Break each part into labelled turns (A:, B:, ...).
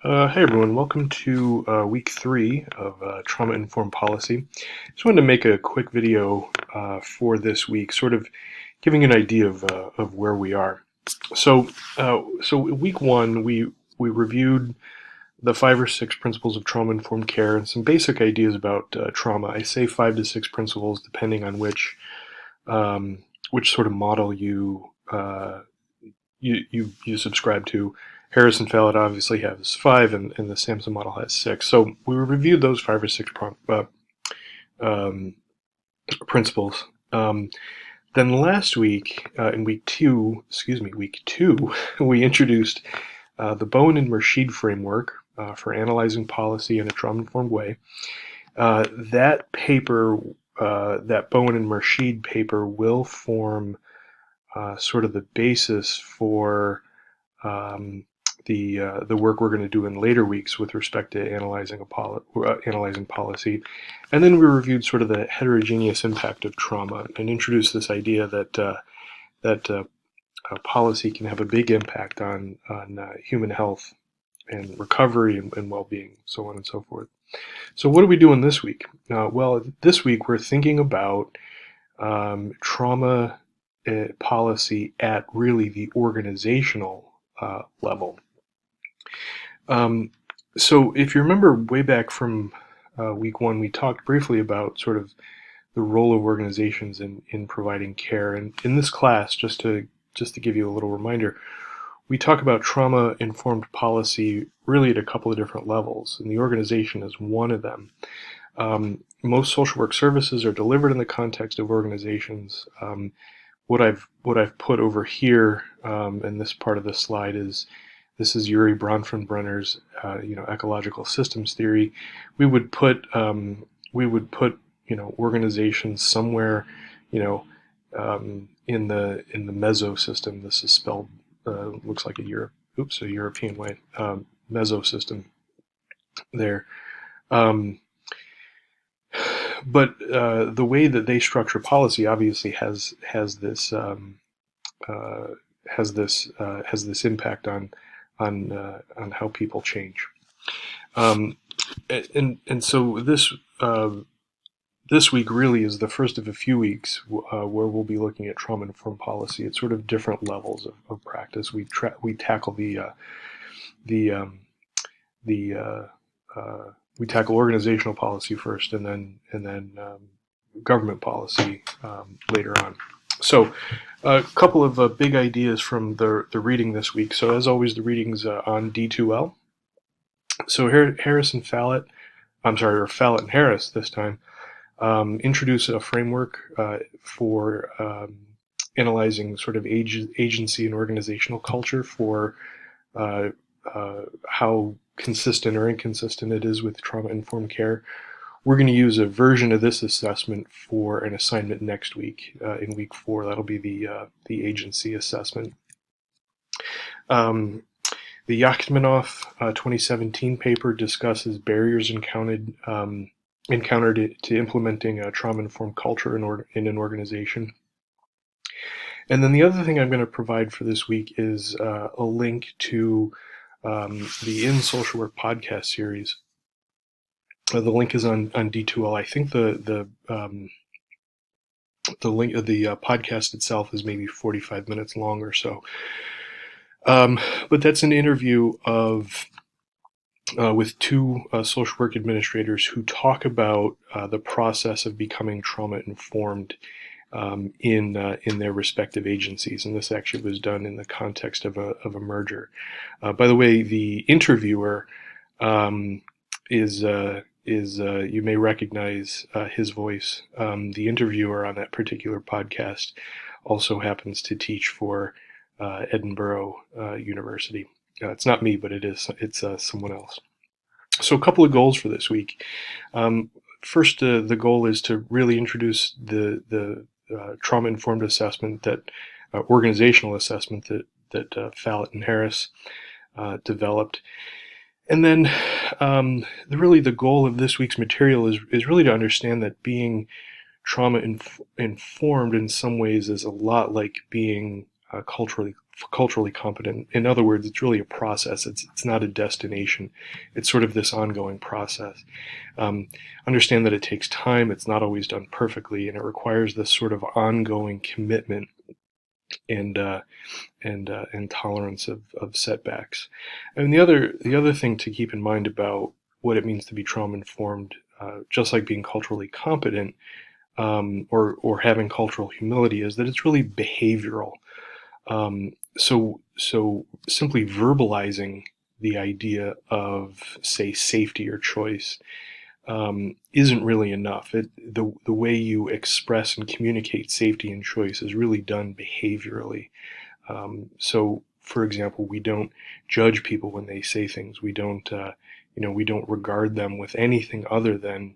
A: Hey everyone, welcome to week 3 of trauma-informed policy. Just wanted to make a quick video for this week, sort of giving an idea of where we are. So week 1, we reviewed the 5 or 6 principles of trauma-informed care and some basic ideas about trauma. I say 5 to 6 principles depending on which sort of model you subscribe to. Harris and Fallot obviously has 5, and the Samson model has 6. So we reviewed those 5 or 6 principles. Then last week, in week two, we introduced the Bowen and Mershid framework for analyzing policy in a trauma-informed way. That paper, that Bowen and Mershid paper, will form sort of the basis for the work we're going to do in later weeks with respect to analyzing policy. And then we reviewed sort of the heterogeneous impact of trauma and introduced this idea that policy can have a big impact on human health and recovery and well-being, so on and so forth. So what are we doing this week? Well, this week we're thinking about trauma policy at really the organizational level. So if you remember way back from week 1, we talked briefly about sort of the role of organizations in providing care. And in this class, just to give you a little reminder, we talk about trauma-informed policy really at a couple of different levels, and the organization is one of them. Most social work services are delivered in the context of organizations. What I've put over here in this part of the slide is Urie Bronfenbrenner's ecological systems theory. We would put organizations somewhere in the meso system. This is spelled looks like a European way, meso system there. But the way that they structure policy obviously has this impact on how people change. And so this week really is the first of a few weeks where we'll be looking at trauma-informed policy at sort of different levels of practice. We tackle we tackle organizational policy first, and then government policy later on. So a couple of big ideas from the reading this week. So as always, the reading's on D2L. So Harris and Fallot, or Fallot and Harris this time, introduce a framework for analyzing sort of agency and organizational culture for how consistent or inconsistent it is with trauma-informed care. We're going to use a version of this assessment for an assignment next week, in week 4. That'll be the agency assessment. The Yakhtimov 2017 paper discusses barriers encountered to implementing a trauma-informed culture in an organization. And then the other thing I'm going to provide for this week is a link to the In Social Work podcast series. The link is on D2L. I think the link of the podcast itself is maybe 45 minutes long or so. But that's an interview with 2 social work administrators who talk about the process of becoming trauma-informed in their respective agencies, and this actually was done in the context of a merger. By the way, the interviewer is you may recognize his voice. The interviewer on that particular podcast also happens to teach for Edinburgh University. It's not me, but it's someone else. So a couple of goals for this week. First, the goal is to really introduce the trauma-informed assessment, that organizational assessment that Fallot and Harris developed. And then really the goal of this week's material is really to understand that being trauma-informed in some ways is a lot like being culturally culturally competent. In other words, it's really a process. It's not a destination. It's sort of this ongoing process. Understand that it takes time. It's not always done perfectly, and it requires this sort of ongoing commitment and tolerance of setbacks. And the other thing to keep in mind about what it means to be trauma informed, just like being culturally competent, or having cultural humility, is that it's really behavioral. So simply verbalizing the idea of, say, safety or choice isn't really enough. The way you express and communicate safety and choice is really done behaviorally. So, for example, we don't judge people when they say things. We don't regard them with anything other than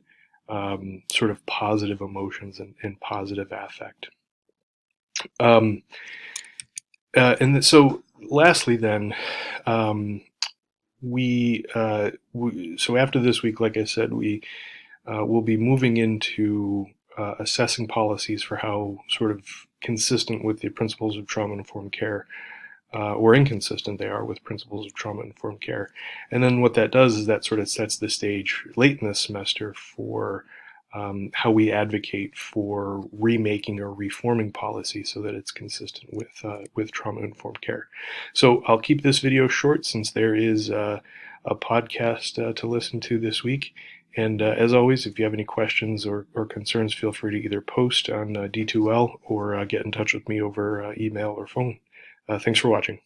A: sort of positive emotions and positive affect. So, lastly, then, so after this week, like I said, we will be moving into assessing policies for how sort of consistent with the principles of trauma-informed care, or inconsistent they are with principles of trauma-informed care. And then what that does is that sort of sets the stage late in the semester for how we advocate for remaking or reforming policy so that it's consistent with trauma-informed care. So I'll keep this video short since there is a podcast to listen to this week. And as always, if you have any questions or concerns, feel free to either post on D2L or get in touch with me over email or phone. Thanks for watching.